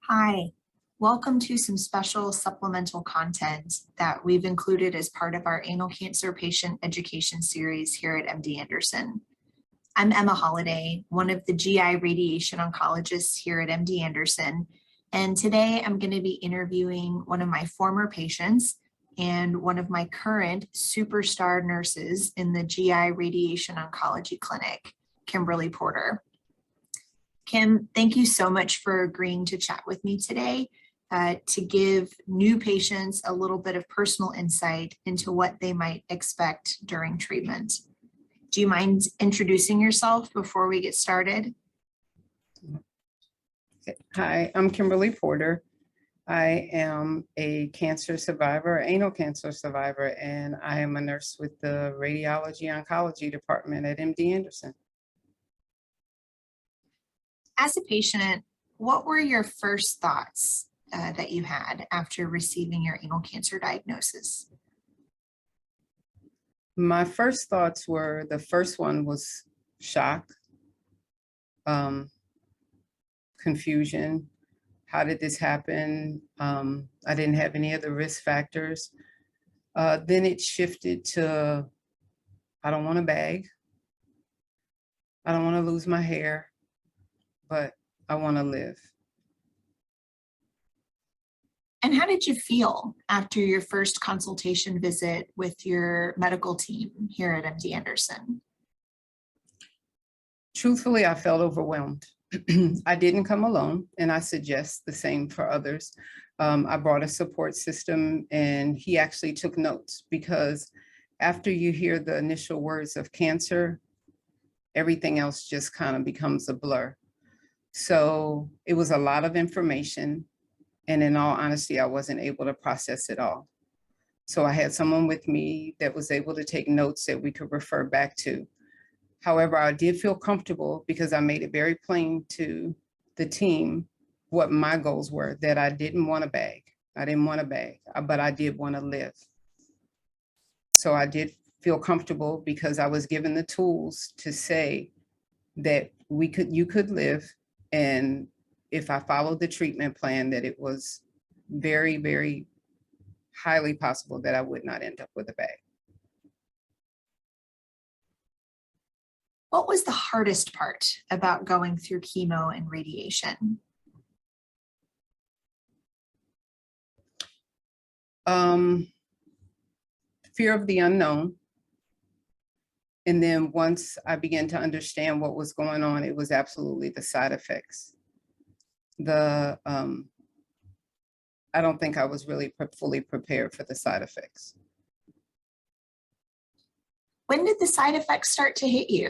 Hi, welcome to some special supplemental content that we've included as part of our anal cancer patient education series here at MD Anderson. I'm Emma Holliday, one of the GI radiation oncologists here at MD Anderson, and today I'm going to be interviewing one of my former patients and one of my current superstar nurses in the GI radiation oncology clinic, Kimberly Porter. Kim, thank you so much for agreeing to chat with me today to give new patients a little bit of personal insight into what they might expect during treatment. Do you mind introducing yourself before we get started? Hi, I'm Kimberly Porter. I am a cancer survivor, anal cancer survivor, and I am a nurse with the radiology oncology department at MD Anderson. As a patient, what were your first thoughts that you had after receiving your anal cancer diagnosis? My first thoughts were, the first one was shock, confusion. How did this happen? I didn't have any of the risk factors. Then it shifted to, I don't want a bag. I don't want to lose my hair, but I want to live. And how did you feel after your first consultation visit with your medical team here at MD Anderson? Truthfully, I felt overwhelmed. I didn't come alone, and I suggest the same for others. I brought a support system, and he actually took notes, because after you hear the initial words of cancer, everything else just kind of becomes a blur. So it was a lot of information, and in all honesty, I wasn't able to process it all. So I had someone with me that was able to take notes that we could refer back to. However, I did feel comfortable because I made it very plain to the team what my goals were, that I didn't want a bag. I didn't want a bag, but I did want to live. So I did feel comfortable because I was given the tools to say that you could live. And if I followed the treatment plan, that it was very, very highly possible that I would not end up with a bag. What was the hardest part about going through chemo and radiation? Fear of the unknown. And then once I began to understand what was going on, it was absolutely the side effects. I don't think I was really fully prepared for the side effects. When did the side effects start to hit you?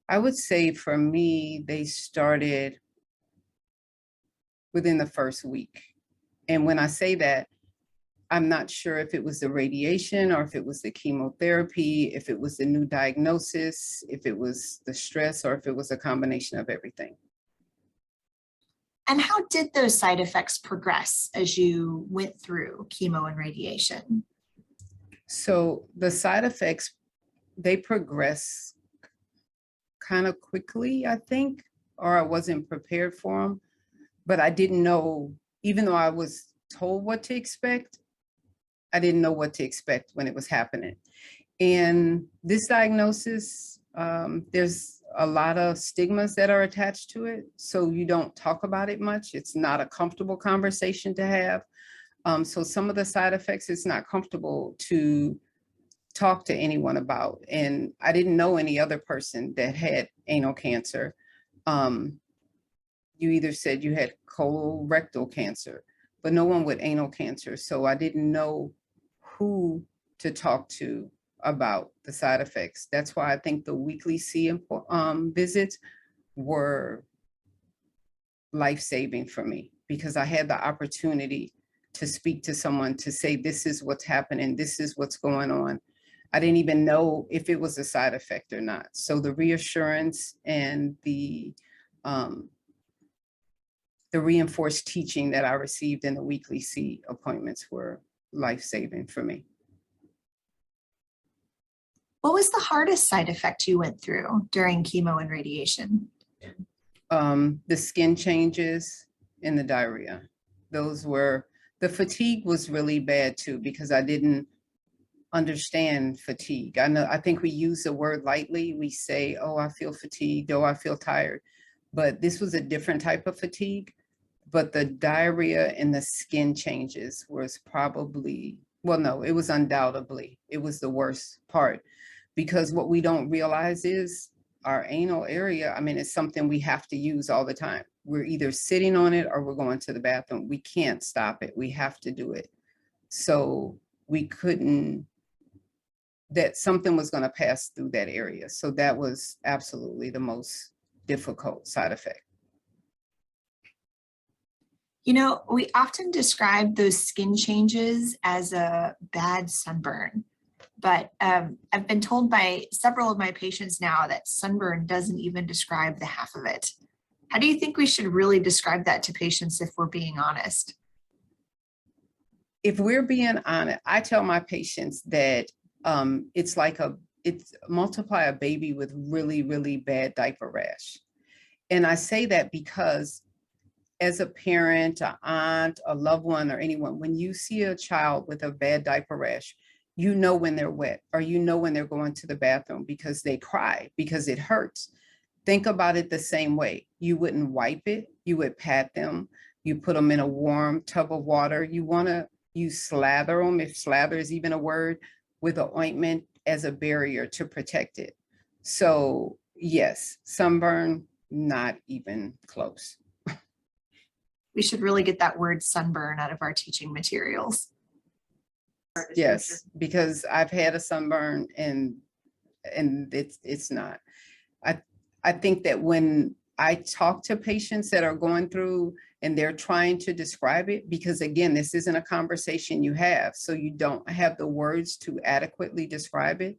I would say for me, they started within the first week. And when I say that, I'm not sure if it was the radiation or if it was the chemotherapy, if it was the new diagnosis, if it was the stress, or if it was a combination of everything. And how did those side effects progress as you went through chemo and radiation? So the side effects, they progress kind of quickly, I think, or I wasn't prepared for them. But I didn't know, even though I was told what to expect, I didn't know what to expect when it was happening. And this diagnosis, there's a lot of stigmas that are attached to it. So you don't talk about it much. It's not a comfortable conversation to have. So some of the side effects, it's not comfortable to talk to anyone about. And I didn't know any other person that had anal cancer. You either said you had colorectal cancer, but no one with anal cancer. So I didn't know who to talk to about the side effects. That's why I think the weekly C visits were life-saving for me, because I had the opportunity to speak to someone to say, this is what's happening, this is what's going on. I didn't even know if it was a side effect or not. So the reassurance and the reinforced teaching that I received in the weekly C appointments were life-saving for me. What was the hardest side effect you went through during chemo and radiation? The skin changes, and the diarrhea. The fatigue was really bad too, because I didn't understand fatigue. I think we use the word lightly. We say, oh, I feel fatigued, oh, I feel tired. But this was a different type of fatigue. But the diarrhea and the skin changes was probably, well, no, it was undoubtedly, it was the worst part. Because what we don't realize is our anal area, I mean, it's something we have to use all the time. We're either sitting on it or we're going to the bathroom. We can't stop it. We have to do it. So we couldn't, that something was going to pass through that area. So that was absolutely the most difficult side effect. You know, we often describe those skin changes as a bad sunburn, but I've been told by several of my patients now that sunburn doesn't even describe the half of it. How do you think we should really describe that to patients if we're being honest? If we're being honest, I tell my patients that it's multiply a baby with really, really bad diaper rash. And I say that because as a parent, an aunt, a loved one, or anyone, when you see a child with a bad diaper rash, you know when they're wet, or you know when they're going to the bathroom because they cry, because it hurts. Think about it the same way. You wouldn't wipe it, you would pat them, you put them in a warm tub of water. You slather them, if slather is even a word, with an ointment as a barrier to protect it. So yes, sunburn, not even close. We should really get that word sunburn out of our teaching materials. Yes, because I've had a sunburn and it's not. I think that when I talk to patients that are going through and they're trying to describe it, because again, this isn't a conversation you have, so you don't have the words to adequately describe it.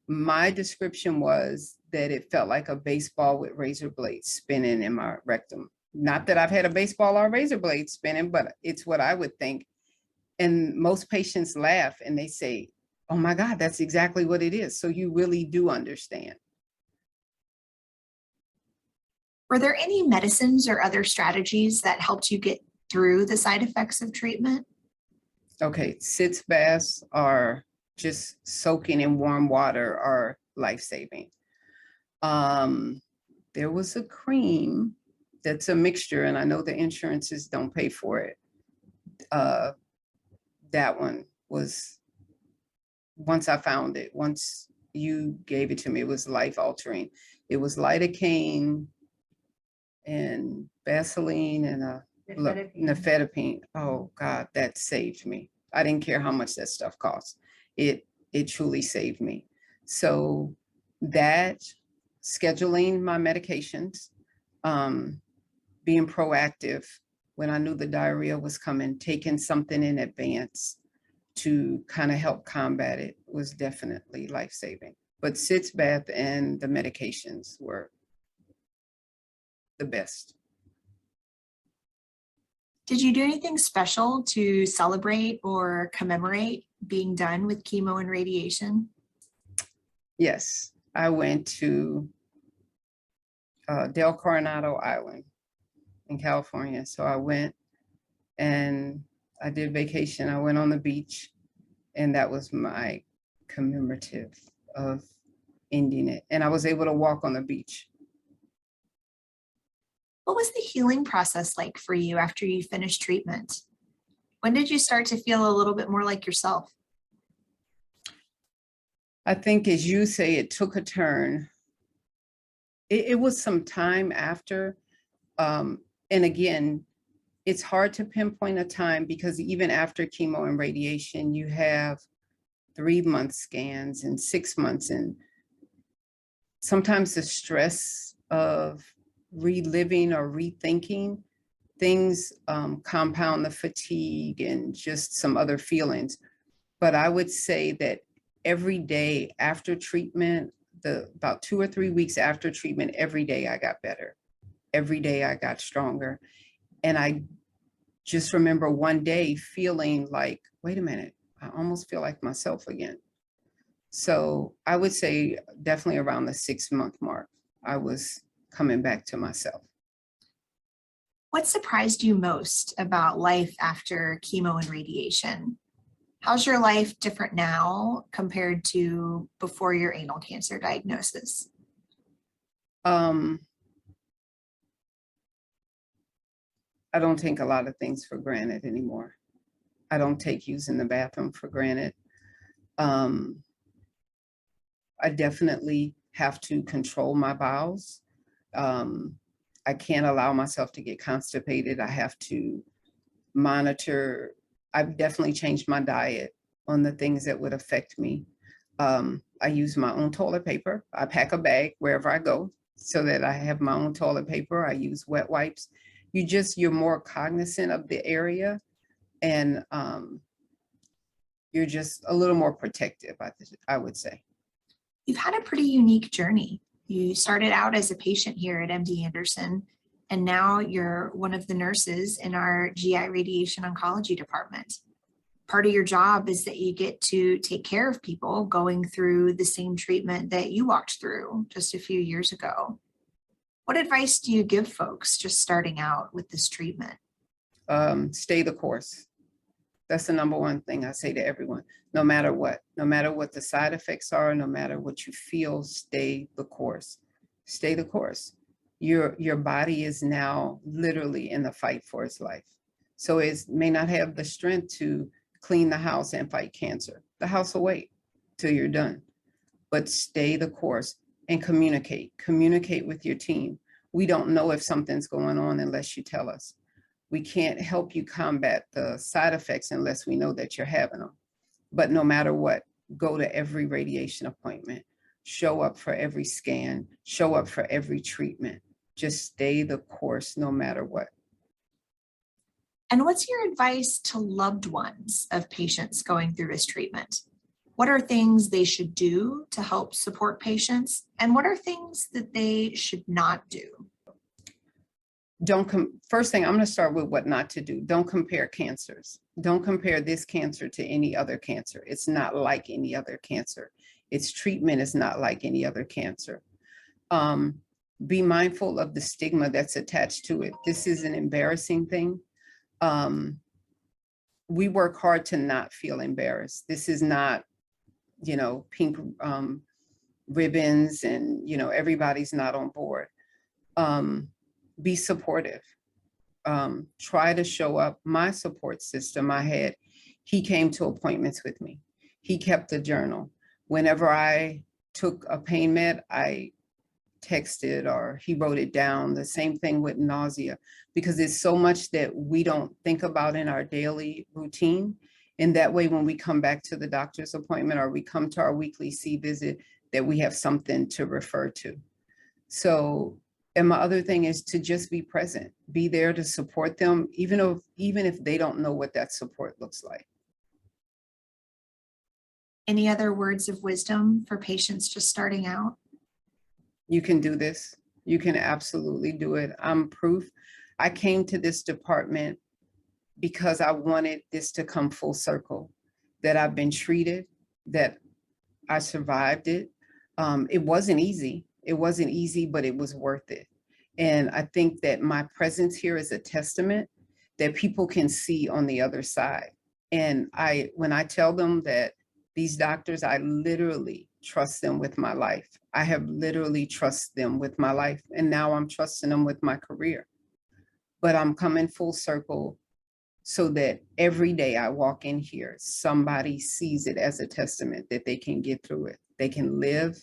My description was that it felt like a baseball with razor blades spinning in my rectum. Not that I've had a baseball or a razor blade spinning, but it's what I would think. And most patients laugh and they say, oh my God, that's exactly what it is. So you really do understand. Were there any medicines or other strategies that helped you get through the side effects of treatment? Okay, sitz baths are just soaking in warm water are life-saving. There was a cream that's a mixture, and I know the insurances don't pay for it. That one was, once I found it, once you gave it to me, it was life-altering. It was lidocaine and Vaseline and nifedipine. Oh God, that saved me. I didn't care how much that stuff cost. It truly saved me. So that, scheduling my medications, being proactive when I knew the diarrhea was coming, taking something in advance to kind of help combat it was definitely life-saving. But sitz bath and the medications were the best. Did you do anything special to celebrate or commemorate being done with chemo and radiation? Yes, I went to Del Coronado Island in California. So I went and I did vacation. I went on the beach, and that was my commemorative of ending it. And I was able to walk on the beach. What was the healing process like for you after you finished treatment? When did you start to feel a little bit more like yourself? I think, as you say, it took a turn. It was some time after. And again, it's hard to pinpoint a time because even after chemo and radiation, you have 3-month scans and 6 months. And sometimes the stress of reliving or rethinking things compound the fatigue and just some other feelings. But I would say that every day after treatment, about 2 or 3 weeks after treatment, every day I got better. Every day I got stronger. And I just remember one day feeling like, wait a minute, I almost feel like myself again. So I would say definitely around the 6-month mark, I was coming back to myself. What surprised you most about life after chemo and radiation? How's your life different now compared to before your anal cancer diagnosis? Um, I don't take a lot of things for granted anymore. I don't take using the bathroom for granted. Um, I definitely have to control my bowels. I can't allow myself to get constipated. I have to monitor. I've definitely changed my diet on the things that would affect me. I use my own toilet paper. I pack a bag wherever I go so that I have my own toilet paper. I use wet wipes. You're more cognizant of the area, and you're just a little more protective, I would say. You've had a pretty unique journey. You started out as a patient here at MD Anderson, and now you're one of the nurses in our GI radiation oncology department. Part of your job is that you get to take care of people going through the same treatment that you walked through just a few years ago. What advice do you give folks just starting out with this treatment? Stay the course. That's the number one thing I say to everyone, no matter what the side effects are, no matter what you feel, stay the course. Stay the course. Your body is now literally in the fight for its life. So it may not have the strength to clean the house and fight cancer. The house will wait till you're done, but stay the course and communicate with your team. We don't know if something's going on unless you tell us. We can't help you combat the side effects unless we know that you're having them. But no matter what, go to every radiation appointment, show up for every scan, show up for every treatment. Just stay the course no matter what. And what's your advice to loved ones of patients going through this treatment? What are things they should do to help support patients? And what are things that they should not do? First thing, I'm going to start with what not to do. Don't compare cancers. Don't compare this cancer to any other cancer. It's not like any other cancer. Its treatment is not like any other cancer. Be mindful of the stigma that's attached to it. This is an embarrassing thing. We work hard to not feel embarrassed. This is not, pink ribbons and, everybody's not on board. Be supportive. Try to show up. My support system he came to appointments with me. He kept a journal. Whenever I took a pain med, I texted or he wrote it down. The same thing with nausea, because there's so much that we don't think about in our daily routine. And that way, when we come back to the doctor's appointment or we come to our weekly C visit, that we have something to refer to. So, and my other thing is to just be present, be there to support them, even if they don't know what that support looks like. Any other words of wisdom for patients just starting out? You can do this. You can absolutely do it. I'm proof. I came to this department because I wanted this to come full circle, that I've been treated, that I survived it. It wasn't easy. It wasn't easy, but it was worth it. And I think that my presence here is a testament that people can see on the other side. And when I tell them that these doctors, I literally trust them with my life. I have literally trusted them with my life. And now I'm trusting them with my career. But I'm coming full circle so that every day I walk in here, somebody sees it as a testament that they can get through it. They can live,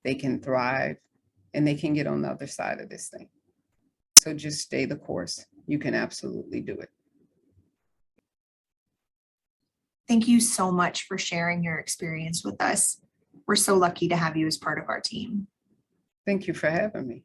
they can thrive, and they can get on the other side of this thing. So just stay the course. You can absolutely do it. Thank you so much for sharing your experience with us. We're so lucky to have you as part of our team. Thank you for having me.